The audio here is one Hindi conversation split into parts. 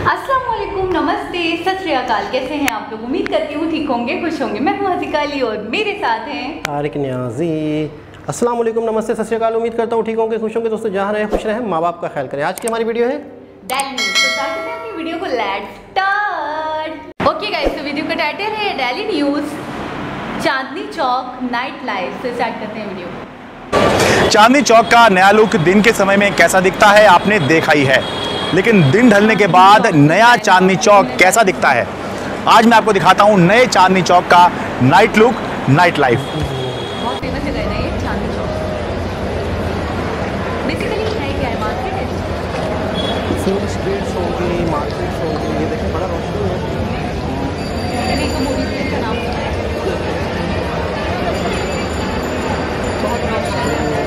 अस्सलाम वालेकुम, नमस्ते, सत श्री अकाल। कैसे हैं आप लोग? उम्मीद करती हूँ ठीक होंगे, खुश होंगे। मैं हूँ हसीका अली और मेरे साथ हैं तारिक न्याजी। अस्सलाम वालेकुम, नमस्ते, सत श्री अकाल। उम्मीद करता हूँ ठीक होंगे, खुश होंगे। दोस्तों जहाँ रहे खुश रहें, माँ बाप का ख्याल करें। आज की हमारी वीडियो है डेली न्यूज़। तो स्टार्ट करते हैं अपनी वीडियो को। Let's start. ओके गाइस, तो वीडियो का टाइटल है daily news Chandni Chowk night life. तो स्टार्ट करते हैं वीडियो। चांदनी चौक का नया लुक दिन के समय में कैसा दिखता है आपने देखा ही है, लेकिन दिन ढलने के बाद नया चांदनी चौक कैसा दिखता है आज मैं आपको दिखाता हूं। नए चांदनी चौक का नाइट लुक, नाइट लाइफ। बहुत फेमस जगह है ना ये चांदनी चौक। बेसिकली है क्या है? मार्केट है, फूड स्ट्रीट्स होंगी, मार्केट्स होंगी। ये देखिए बड़ा रोशनी है। मैंने एक मूवी से इसका नाम सुना है। बहुत रोशनी है।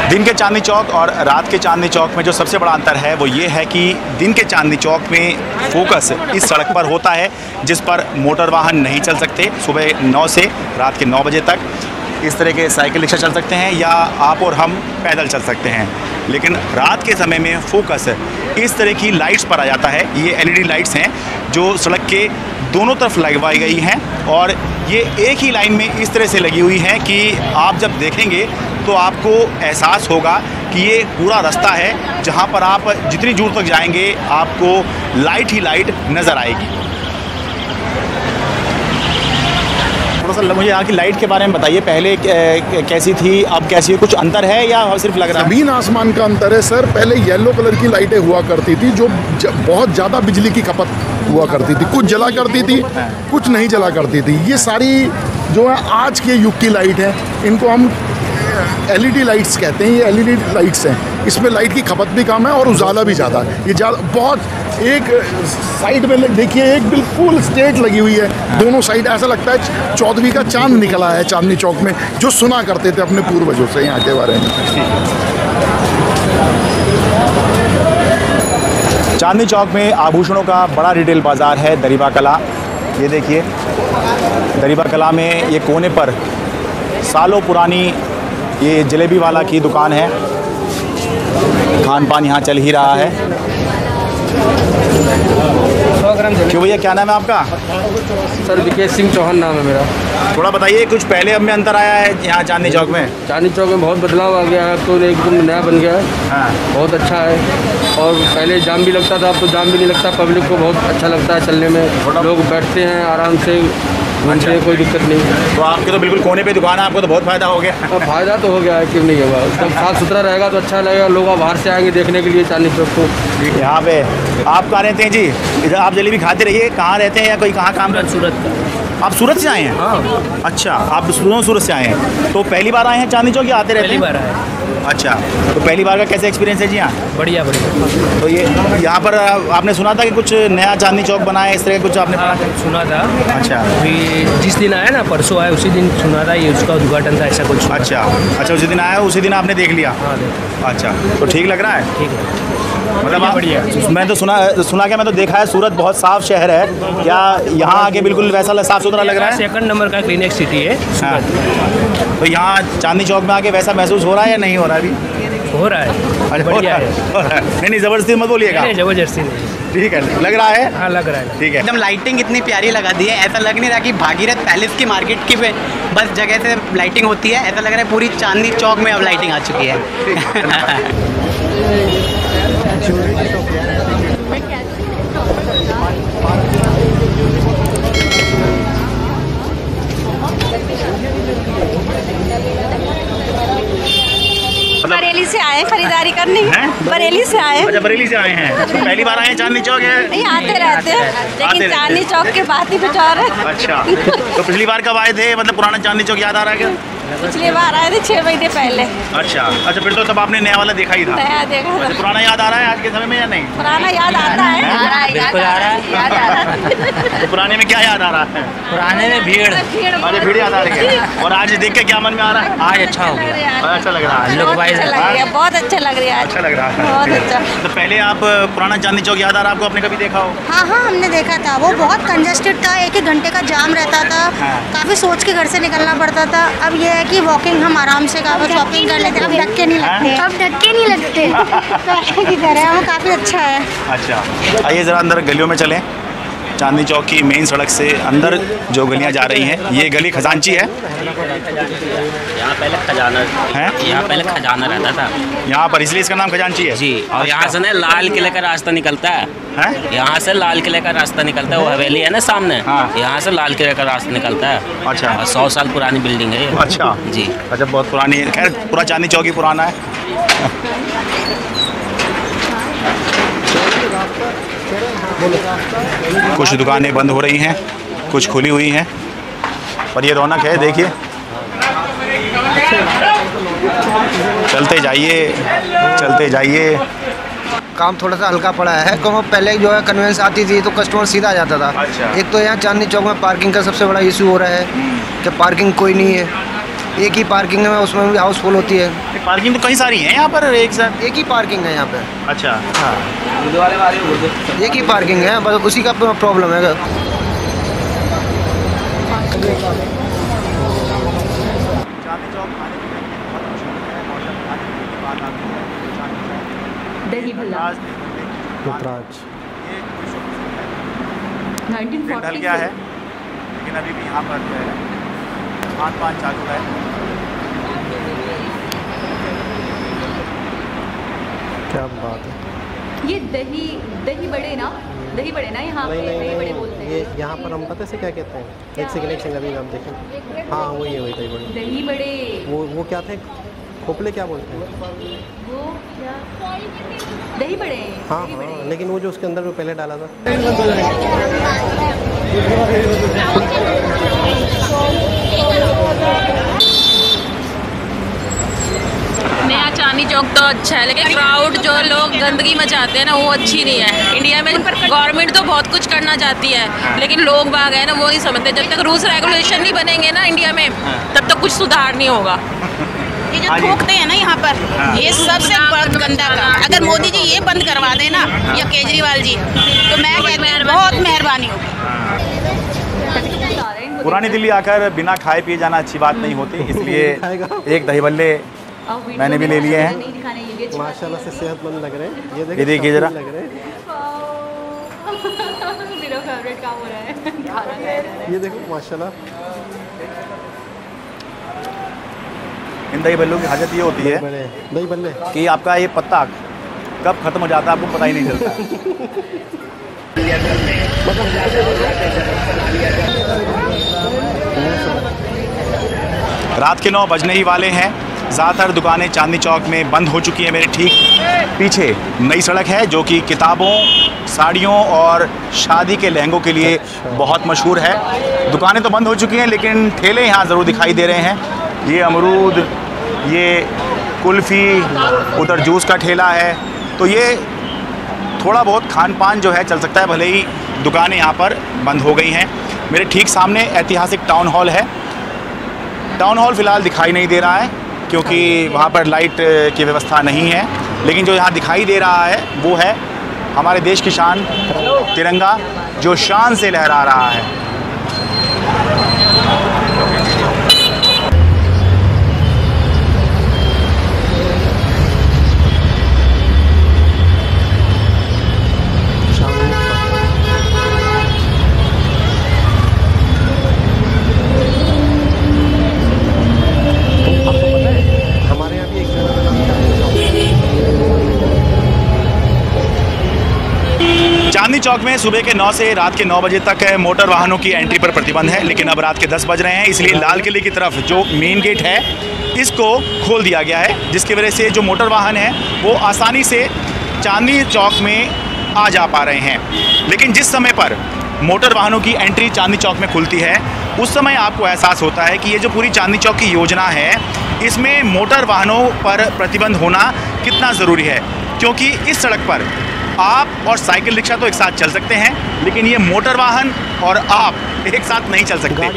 दिन के चांदनी चौक और रात के चांदनी चौक में जो सबसे बड़ा अंतर है वो ये है कि दिन के चांदनी चौक में फोकस इस सड़क पर होता है जिस पर मोटर वाहन नहीं चल सकते। सुबह 9 से रात के 9 बजे तक इस तरह के साइकिल रिक्शा चल सकते हैं या आप और हम पैदल चल सकते हैं। लेकिन रात के समय में फोकस इस तरह की लाइट्स पर आ जाता है। ये LED लाइट्स हैं जो सड़क के दोनों तरफ लगवाई गई हैं और ये एक ही लाइन में इस तरह से लगी हुई हैं कि आप जब देखेंगे तो आपको एहसास होगा कि ये पूरा रास्ता है जहाँ पर आप जितनी दूर तक जाएंगे आपको लाइट ही लाइट नज़र आएगी। थोड़ा सा मुझे यहाँ की लाइट के बारे में बताइए, पहले कैसी थी, अब कैसी है? कुछ अंतर है या सिर्फ लग रहा है? ज़मीन आसमान का अंतर है सर। पहले येलो कलर की लाइटें हुआ करती थी जो बहुत ज़्यादा बिजली की खपत हुआ करती थी। कुछ जला करती थी, कुछ नहीं जला करती थी। ये सारी जो है आज के युग की लाइट है, इनको हम LED लाइट्स कहते हैं। ये LED लाइट्स हैं, इसमें लाइट की खपत भी कम है और उजाला भी ज़्यादा है। ये बहुत एक साइड में देखिए, एक बिल्कुल स्ट्रेट लगी हुई है। दोनों साइड ऐसा लगता है 14वीं का चांद निकला है चांदनी चौक में, जो सुना करते थे अपने पूर्वजों से यहाँ के बारे में। चांदनी चौक में आभूषणों का बड़ा रिटेल बाज़ार है दरीबा कला। ये देखिए दरीबा कला में ये कोने पर सालों पुरानी ये जलेबी वाला की दुकान है। खान पान यहाँ चल ही रहा है। क्यों भैया, क्या नाम है आपका? सर विकेश सिंह चौहान नाम है मेरा। थोड़ा बताइए, कुछ पहले अब में अंतर आया है यहाँ चांदनी चौक में? चांदनी चौक में बहुत बदलाव आ गया है, अब तो एकदम नया बन गया है। हाँ, बहुत अच्छा है। और पहले जाम भी लगता था, अब तो जाम भी नहीं लगता। पब्लिक को बहुत अच्छा लगता है चलने में, लोग बैठते हैं आराम से, अच्छा, कोई दिक्कत नहीं। तो आपके तो बिल्कुल कोने पे दुकान है, आपको तो बहुत फ़ायदा हो गया। अब फायदा तो हो गया है, क्यों नहीं होगा। एकदम साफ़ सुथरा रहेगा तो अच्छा लगेगा। लोग बाहर से आएंगे देखने के लिए चांदनी चौक को। यहाँ पे आप कहाँ रहते हैं जी? इधर आप जलेबी खाते रहिए। कहाँ रहते हैं या कोई कहाँ काम करते हैं? सूरत का। आप सूरत से आए हैं? हाँ। अच्छा, आप सूरत से आए हैं। तो पहली बार आए हैं चांदनी चौक या आते रहते हैं? पहली बार आए। अच्छा, तो पहली बार का कैसा एक्सपीरियंस है जी यहाँ? बढ़िया बढ़िया। तो ये यहाँ पर आपने सुना था कि कुछ नया चांदनी चौक बना है, इस तरह कुछ आपने सुना था। अच्छा, अभी जिस दिन आया ना, परसों आया, उसी दिन सुना था ये उसका उद्घाटन था, ऐसा कुछ। अच्छा अच्छा, उसी दिन आया, उसी दिन आपने देख लिया? हाँ। अच्छा, तो ठीक लग रहा है? ठीक है, मतलब बढ़िया। मैं तो सुना क्या, मैं तो देखा है सूरत बहुत साफ शहर है। क्या यहाँ आके बिल्कुल वैसा साफ सुथरा लग रहा है? 2nd नंबर का क्लीनेक सिटी है। हाँ। तो यहाँ चांदनी चौक में आके वैसा महसूस हो रहा है या नहीं हो रहा अभी? हो रहा है, बढ़िया है। नहीं, ज़बरदस्ती मत बोलिएगा। नहीं, जबरदस्ती नहीं। ठीक है, लग रहा है? हाँ, लग रहा है। ठीक है। एकदम लाइटिंग इतनी प्यारी लगा दी है, ऐसा लग नहीं रहा कि भागीरथ पैलेस की मार्केट की बस जगह से लाइटिंग होती है। ऐसा लग रहा है पूरी चांदनी चौक में अब लाइटिंग आ चुकी है। बरेली से आए खरीदारी करने। बरेली से आए। अच्छा, बरेली से आए हैं। तो पहली बार आए हैं चांदनी चौक है? नहीं, आते रहते हैं, लेकिन चांदनी चौक के बात ही कुछ और है। अच्छा, तो पिछली बार कब आए थे? मतलब पुराना चांदनी चौक याद आ रहा है क्या? पिछली बार आए थे 6 महीने पहले। अच्छा अच्छा, फिर तो तब आपने नया वाला देखा ही था। नया देखा था। अच्छा, पुराना याद आ रहा है आज के समय में या नहीं? पुराना याद आता है। बिल्कुल आ रहा है। तो पुराने में क्या याद आ रहा है? पुराने में भीड़। अरे भीड़ याद आ रही है। और आज देख के क्या मन में आ रहा है? आज अच्छा हो गया, अच्छा लग रहा है। लुक वाइज बहुत अच्छा लग रहा है। अच्छा लग रहा है, बहुत अच्छा। तो पहले आप पुराना चांदनी चौक याद आ रहा है आपको? आपने कभी देखा हो? हाँ हाँ, हमने देखा था। वो बहुत कंजेस्टेड था, 1-1 घंटे का जाम रहता था। काफ़ी सोच के घर से निकलना पड़ता था। अब ये है कि वॉकिंग हम आराम से शॉपिंग कर लेते हैं। अब धक्के नहीं लगते। अब धक्के नहीं लगते। तो की तरह वो काफ़ी अच्छा है। अच्छा, आइए ज़रा अंदर गलियों में चलें। चांदनी चौक की मेन सड़क से अंदर जो गलियां जा रही हैं, ये गली खजांची है। यहाँ पहले खजाना है, यहाँ पहले खजाना रहता था यहाँ पर, इसलिए इसका नाम खजांची है जी। और यहाँ से ना लाल किले का रास्ता निकलता है। यहाँ से लाल किले का रास्ता निकलता है, वो हवेली है ना सामने, यहाँ से लाल किले का रास्ता निकलता है। अच्छा, 100 साल पुरानी बिल्डिंग है ये। अच्छा जी, अच्छा, बहुत पुरानी है। खैर पूरा चांदनी चौक ही पुराना है। कुछ दुकानें बंद हो रही हैं, कुछ खुली हुई हैं, पर ये रौनक है। देखिए, चलते जाइए चलते जाइए। काम थोड़ा सा हल्का पड़ा है, क्योंकि पहले जो है कन्वेंस आती थी तो कस्टमर सीधा आ जाता था। अच्छा। एक तो यहाँ चांदनी चौक में पार्किंग का सबसे बड़ा इशू हो रहा है कि पार्किंग कोई नहीं है। एक ही पार्किंग है, उसमें भी हाउसफुल होती है। पार्किंग तो कई सारी हैं यहाँ पर, एक साथ एक ही पार्किंग है यहाँ पे। अच्छा, हाँ, एक ही पार्किंग है, बस उसी का प्रॉब्लम है। दही भल्ला नटराज 1940 क्या है, लेकिन अभी भी यहाँ पर जो है खान-पान चालू है। क्या बात है। ये दही बड़े ना यहाँ पे दही बड़े बोलते हैं। ये यहाँ पर हम पता से क्या कहते हैं? एक सेकंड अभी नाम देखें। हाँ वही है, वही दही बड़े। दही बड़े वो क्या थे? खोपले क्या बोलते हैं? वो क्या दही बड़े? हाँ हाँ, लेकिन वो जो उसके अंदर वो पहले डाला था। नया चांदनी चौक तो अच्छा है, लेकिन क्राउड जो लोग गंदगी मचाते हैं ना, वो अच्छी नहीं है। इंडिया में गवर्नमेंट तो बहुत कुछ करना चाहती है, लेकिन लोग बाग है ना, वो नहीं समझते। जब तक रूल्स रेगुलेशन नहीं बनेंगे ना इंडिया में, तब तक कुछ सुधार नहीं होगा। ये जो थूकते हैं ना यहाँ पर, ये सबसे गंदा काम। अगर मोदी जी ये बंद करवा दें ना, या केजरीवाल जी, तो मैं कहती हूँ बहुत मेहरबानी होगी। पुरानी दिल्ली आकर बिना खाए पिए जाना अच्छी बात नहीं होती, इसलिए एक दही बल्ले मैंने भी ले लिए हैं। माशाल्लाह से सेहतमंद लग रहे हैं। ये देखिए जरा, मेरा फेवरेट काम हो रहा है। ये देखो माशाल्लाह। इन दही बल्लों की हाजत ये होती है दही बल्ले कि आपका ये पत्ता कब खत्म हो जाता है आपको पता ही नहीं चलता। रात के 9 बजने ही वाले हैं। ज़्यादातर दुकानें चांदनी चौक में बंद हो चुकी हैं। मेरे ठीक पीछे नई सड़क है जो कि किताबों, साड़ियों और शादी के लहंगों के लिए बहुत मशहूर है। दुकानें तो बंद हो चुकी हैं, लेकिन ठेले यहाँ ज़रूर दिखाई दे रहे हैं। ये अमरूद, ये कुल्फ़ी, उधर जूस का ठेला है। तो ये थोड़ा बहुत खान पान जो है चल सकता है, भले ही दुकानें यहाँ पर बंद हो गई हैं। मेरे ठीक सामने ऐतिहासिक टाउन हॉल है। टाउन हॉल फ़िलहाल दिखाई नहीं दे रहा है क्योंकि वहाँ पर लाइट की व्यवस्था नहीं है, लेकिन जो यहाँ दिखाई दे रहा है वो है हमारे देश की शान तिरंगा, जो शान से लहरा रहा है। चांदनी चौक में सुबह के 9 से रात के 9 बजे तक मोटर वाहनों की एंट्री पर प्रतिबंध है, लेकिन अब रात के 10 बज रहे हैं, इसलिए लाल किले की तरफ जो मेन गेट है इसको खोल दिया गया है, जिसकी वजह से जो मोटर वाहन हैं वो आसानी से चांदनी चौक में आ जा पा रहे हैं। लेकिन जिस समय पर मोटर वाहनों की एंट्री चांदनी चौक में खुलती है उस समय आपको एहसास होता है कि ये जो पूरी चांदनी चौक की योजना है, इसमें मोटर वाहनों पर प्रतिबंध होना कितना ज़रूरी है, क्योंकि इस सड़क पर आप और साइकिल रिक्शा तो एक साथ चल सकते हैं, लेकिन ये मोटर वाहन और आप एक साथ नहीं चल सकते।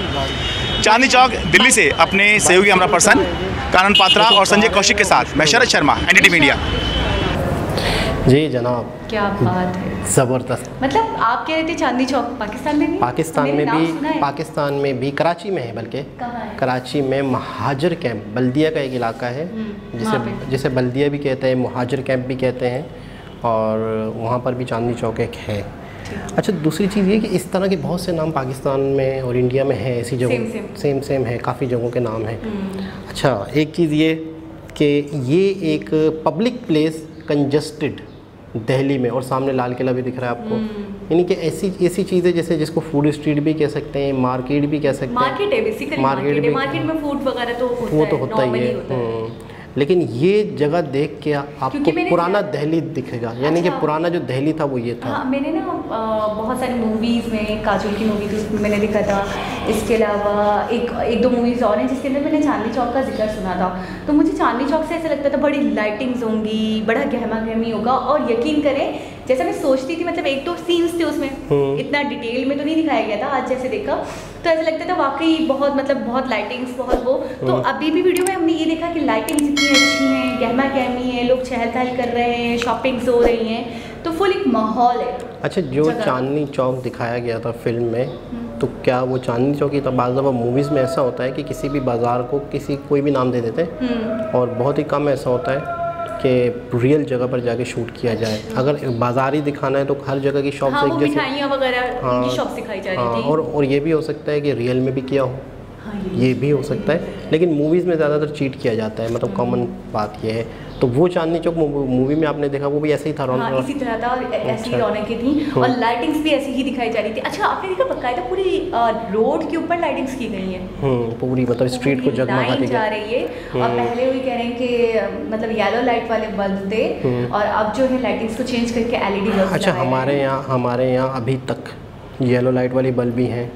चांदनी चौक दिल्ली से अपने सहयोगी कैमरा पर्सन कानन पात्रा और संजय कौशिक के साथ मैं शरद शर्मा, एनडीटीवी इंडिया। जी जनाब, क्या बात है, ज़बरदस्त। मतलब आप कह रहे थे चांदनी चौक पाकिस्तान में भी? पाकिस्तान में भी कराची में है, बल्कि कराची में महाजर कैंप बल्दिया का एक इलाका है जिसे बल्दिया भी कहते हैं, महाजर कैंप भी कहते हैं, और वहाँ पर भी चांदनी चौक एक है। अच्छा, दूसरी चीज़ ये कि इस तरह के बहुत से नाम पाकिस्तान में और इंडिया में है, ऐसी जगह सेम है, काफ़ी जगहों के नाम हैं। अच्छा, एक चीज़ ये कि ये एक पब्लिक प्लेस कंजस्टेड दिल्ली में, और सामने लाल किला भी दिख रहा है आपको, यानी कि ऐसी चीज़ें जैसे जिसको फूड स्ट्रीट भी कह सकते हैं, मार्केट भी कह सकते हैं। मार्केट है बेसिकली, मार्केट में फूड वगैरह तो होता ही है। लेकिन ये जगह देख के आपको पुराना दिल्ली दिखेगा, यानी कि पुराना जो दिल्ली था वो ये था। हाँ, मैंने ना बहुत सारी मूवीज़ में, काजोल की मूवी थी उसमें मैंने देखा था, इसके अलावा एक दो मूवीज़ और हैं जिसके अंदर मैंने चांदनी चौक का जिक्र सुना था। तो मुझे चांदनी चौक से ऐसा लगता था बड़ी लाइटिंग्स होंगी, बड़ा गहमा गहमी होगा, और यकीन करें जैसा मैं सोचती थी, मतलब एक तो सीन्स थे उसमें, इतना डिटेल में तो नहीं दिखाया गया था, आज जैसे देखा तो ऐसा लगता था वाकई बहुत लाइटिंग्स, बहुत वो। तो अभी भी वीडियो में हमने ये देखा कि लाइटिंग्स इतनी अच्छी हैं, गहमा गहमी है, लोग चहल पहल कर रहे हैं, शॉपिंग्स हो रही हैं, तो फुल एक माहौल है। अच्छा, जो चांदनी चौक दिखाया गया था फिल्म में, तो क्या वो चांदनी चौक ही था? बाज़ दफ़ा मूवीज़ में ऐसा होता है कि किसी भी बाज़ार को कोई भी नाम दे देते हैं, और बहुत ही कम ऐसा होता है कि रियल जगह पर जाके शूट किया जाए। अगर बाज़ार ही दिखाना है तो हर जगह की शॉप से, जैसे मिठाइयाँ वगैरह की शॉप दिखाई जा रही थी, और ये भी हो सकता है कि रियल में भी किया हो, ये भी हो सकता है, लेकिन मूवीज़ में ज़्यादातर चीट किया जाता है, मतलब कॉमन बात यह है। तो वो चांदनी चौक मूवी में आपने देखा, वो भी ऐसे ही था, इसी तरह था, और ऐसी रौनकें थी, और लाइटिंग्स भी ऐसी ही दिखाई जा रही थी। अच्छा, आपने देखा बकायदा पूरी रोड के ऊपर लाइटिंग्स की गई हैं, पूरी, मतलब स्ट्रीट को जगमगाती जा रही है। और पहले वही कह रहे हैं कि मतलब येलो लाइट वाले बल्ब थे, और अब जो है लाइटिंग्स को चेंज करके एलईडी बल्ब। अच्छा, हमारे यहाँ अभी तक येलो लाइट वाली बल्ब भी हैं,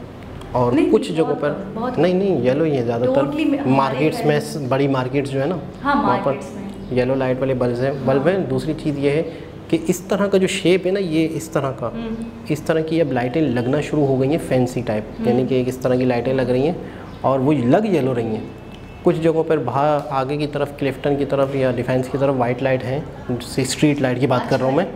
और कुछ जगहों पर नहीं येलो ही है ज़्यादातर। मार्केट्स में, बड़ी मार्केट्स जो है ना, वहाँ पर येलो लाइट वाले बल्ब हैं। दूसरी चीज़ ये है कि इस तरह का जो शेप है ना, ये इस तरह की अब लाइटें लगना शुरू हो गई हैं, फैंसी टाइप, यानी कि इस तरह की लाइटें लग रही हैं, और वो लग येलो रही हैं। कुछ जगहों पर बाहर आगे की तरफ, क्लिफ्टन की तरफ या डिफेंस की तरफ वाइट लाइट है, स्ट्रीट लाइट की बात कर रहा हूँ मैं,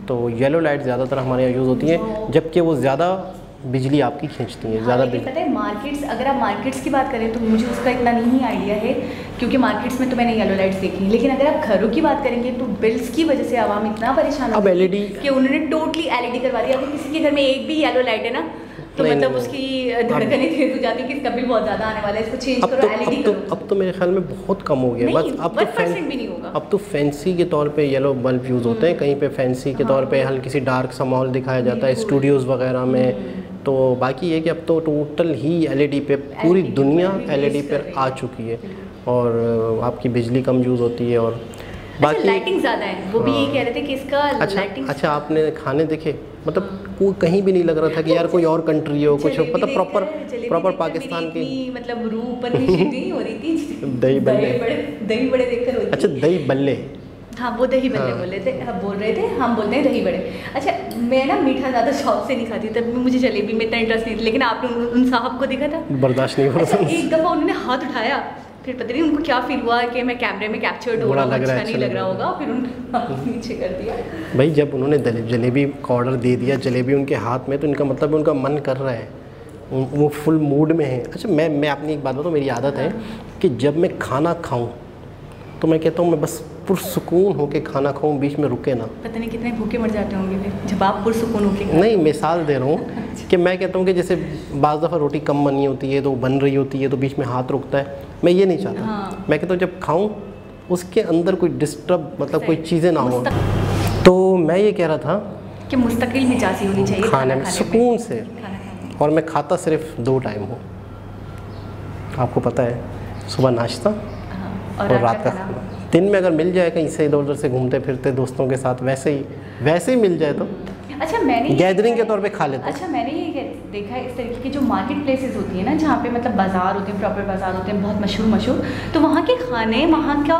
तो येलो लाइट ज़्यादातर हमारे यहाँ यूज़ होती हैं, जबकि वो ज़्यादा बिजली आपकी खींचती है, ज़्यादा बिजली। पता है मार्केट्स, अगर आप मार्केट्स की बात करें तो मुझे उसका इतना नहीं आइडिया है, क्योंकि मार्केट्स में तो मैंने येलो लाइट्स देखी, लेकिन अगर आप घरों की बात करेंगे तो बिल्स की वजह से आवाम इतना परेशान हो गई कि उन्होंने टोटली एलईडी करवा दिया। अगर किसी के घर में एक भी येलो लाइट है ना, तो मतलब उसकी धड़कनें तेज हो जाती है कि इसका बिल बहुत ज़्यादा आने वाला है, इसको चेंज करो, एलईडी करो। अब तो मेरे ख्याल में बहुत कम हो गया, बस अब तो फैंसी के तौर पे येलो बल्ब यूज़ होते हैं, कहीं पे फैंसी के तौर पे हल्की सी डार्क सा माहौल दिखाया जाता है स्टूडियोज़ वगैरह में। तो बाकी ये कि अब तो टोटल ही एलईडी पे, पूरी दुनिया एलईडी पर आ चुकी है, और आपकी बिजली कम यूज़ होती है, और बाकी लाइटिंग ज़्यादा है। वो भी यही कह रहे थे कि इसका लाइटिंग। अच्छा, आपने खाने देखे, मतलब कोई कहीं भी नहीं लग रहा था कि यार कोई और कंट्री हो, कुछ हो, मतलब प्रॉपर पाकिस्तान की, मतलब रूह पर नहीं हो रही थी। दही बल्ले देखकर होती। अच्छा, दही बल्ले, हाँ वो दही बल्ले बोल रहे थे, हम बोलते हैं दही बड़े। अच्छा, मैं ना मीठा ज़्यादा शौक से नहीं खाती, तब मुझे जलेबी में इतना इंटरेस्ट नहीं था, लेकिन आपने उन साहब को देखा था, बर्दाश्त नहीं हो रहा था। एक दफ़ा उन्होंने हाथ उठाया, फिर पता नहीं उनको क्या फील हुआ कि मैं कैमरे में कैप्चर्ड हो रहा हूँ, अच्छा नहीं लग रहा होगा, फिर उन्होंने नीचे कर दिया। भाई, जब उन्होंने जलेबी का ऑर्डर दे दिया, जलेबी उनके हाथ में, तो इनका मतलब उनका मन कर रहा है, वो फुल मूड में है। अच्छा, मैं अपनी एक बात बताऊँ, मेरी आदत है कि जब मैं खाना खाऊँ तो मैं कहता हूँ मैं बस पुरसुकून होके खाना खाऊं, बीच में रुके ना। पता नहीं कितने भूखे मर जाते होंगे फिर जब आप पुरसुकून होके। नहीं, मिसाल दे रहा हूँ कि मैं कहता हूँ कि जैसे बाज़ दफ़ा रोटी कम बनी होती है तो बन रही होती है तो बीच में हाथ रुकता है, मैं ये नहीं चाहता। हाँ। मैं कहता हूँ जब खाऊँ उसके अंदर कोई डिस्टर्ब, मतलब कोई चीज़ें ना हो। तो मैं ये कह रहा था कि मुस्तकिल मिजाजी होनी चाहिए खाने में, सुकून से। और मैं खाता सिर्फ 2 टाइम हूँ, आपको पता है, सुबह नाश्ता और रात का खाना। दिन में अगर मिल जाए कहीं से इधर उधर से घूमते फिरते दोस्तों के साथ, वैसे ही मिल जाए तो अच्छा मैंने गैदरिंग के तौर पे खा लेते हैं। अच्छा मैंने ये देखा है इस तरीके की जो मार्केट प्लेसेस होती है ना, जहाँ पे मतलब बाजार होते हैं, प्रॉपर बाजार होते हैं बहुत मशहूर, तो वहाँ के खाने, वहाँ का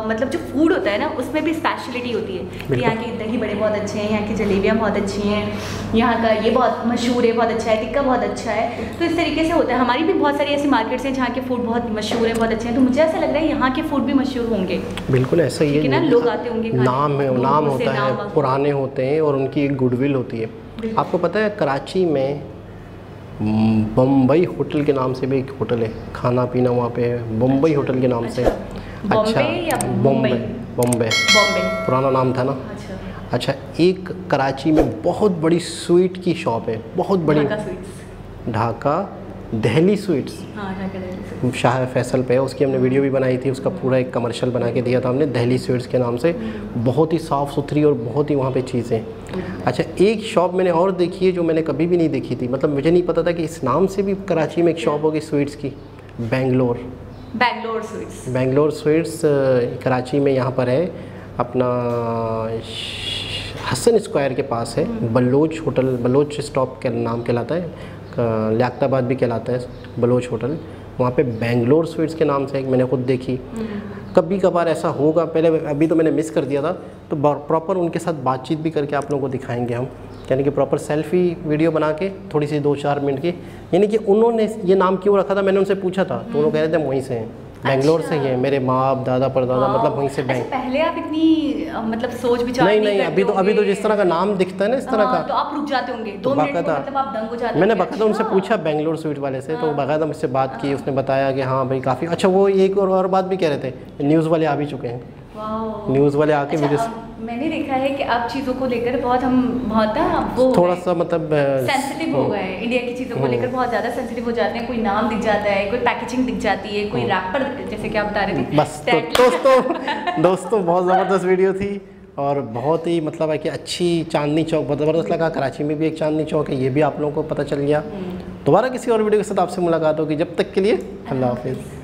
मतलब जो फूड होता है ना, उसमें भी स्पेशलिटी होती है कि यहाँ के दही बड़े बहुत अच्छे हैं, यहाँ की जलेबियाँ बहुत अच्छी हैं, यहाँ का ये बहुत मशहूर है, बहुत अच्छा है, टिक्का बहुत अच्छा है। तो इस तरीके से होता है। हमारी भी बहुत सारी ऐसी मार्केट्स हैं जहाँ के फूड बहुत मशहूर है, बहुत अच्छे हैं, तो मुझे ऐसा लग रहा है यहाँ के फूड भी मशहूर होंगे। बिल्कुल ऐसा ही है, लोग आते होंगे, नाम होता है, पुराने होते हैं और उनकी एक गुडविल होती है। आपको पता है कराची में बम्बई होटल के नाम से भी एक होटल है, खाना पीना वहाँ पे है, बम्बई होटल के नाम से। अच्छा बॉम्बे पुराना नाम था ना। अच्छा एक कराची में बहुत बड़ी स्वीट की शॉप है, बहुत बड़ी, ढाका दिल्ली स्वीट्स, शाह फैसल पे है, उसकी हमने वीडियो भी बनाई थी, उसका पूरा एक कमर्शियल बना के दिया था हमने, दिल्ली स्वीट्स के नाम से। बहुत ही साफ़ सुथरी और बहुत ही वहाँ पे चीज़ें। अच्छा एक शॉप मैंने और देखी है जो मैंने कभी भी नहीं देखी थी, मतलब मुझे नहीं पता था कि इस नाम से भी कराची में एक शॉप होगी स्वीट्स की, बेंगलोर स्वीट्स कराची में यहाँ पर है, अपना हसन स्क्वायर के पास है, बलोच होटल, बलोच स्टॉप के नाम कहलाता है, लियाकताबाद भी कहलाता है बलोच होटल। वहाँ पे बेंगलोर स्वीट्स के नाम से एक मैंने खुद देखी। कभी कभार ऐसा होगा, पहले अभी तो मैंने मिस कर दिया था, तो प्रॉपर उनके साथ बातचीत भी करके आप लोगों को दिखाएंगे हम, यानी कि प्रॉपर सेल्फी वीडियो बना के थोड़ी सी 2-4 मिनट की। यानी कि उन्होंने ये नाम क्यों रखा था, मैंने उनसे पूछा था, तो उन्होंने कह रहे थे वहीं से हैं, बेंगलोर से ही है, मेरे माँ दादा परदादा मतलब वहीं से। अच्छा, पहले आप इतनी मतलब सोच विचार नहीं अभी तो जिस तरह का नाम दिखता है ना इस तरह का, तो आप रुक जाते होंगे 2 मिनट में, मतलब आप दंग हो जाते हैं। मैंने बाकायदा उनसे पूछा बेंगलोर स्वीट वाले से, तो बाकायदा मुझसे बात की, उसने बताया कि हाँ भाई काफ़ी अच्छा। वो एक और बात भी कह रहे थे, न्यूज़ वाले आ भी चुके हैं, न्यूज़ वाले आके वीडियो। मैंने देखा है कि अब चीज़ों को लेकर बहुत वो थोड़ा सा मतलब सेंसिटिव हो गए, इंडिया की चीज़ों को लेकर बहुत ज़्यादा सेंसिटिव हो जाते हैं। कोई नाम दिख जाता है, कोई पैकेजिंग दिख जाती है, कोई रैपर, जैसे कि आप बता रहे थे। बस तो दोस्तों बहुत ज़बरदस्त वीडियो थी और बहुत ही मतलब है कि अच्छी। चांदनी चौक बहुत ज़बरदस्त लगा, कराची में भी एक चांदनी चौक है, ये भी आप लोगों को पता चल गया। दोबारा किसी और वीडियो के साथ आपसे मुलाकात होगी, जब तक के लिए अल्लाह हाफिज़।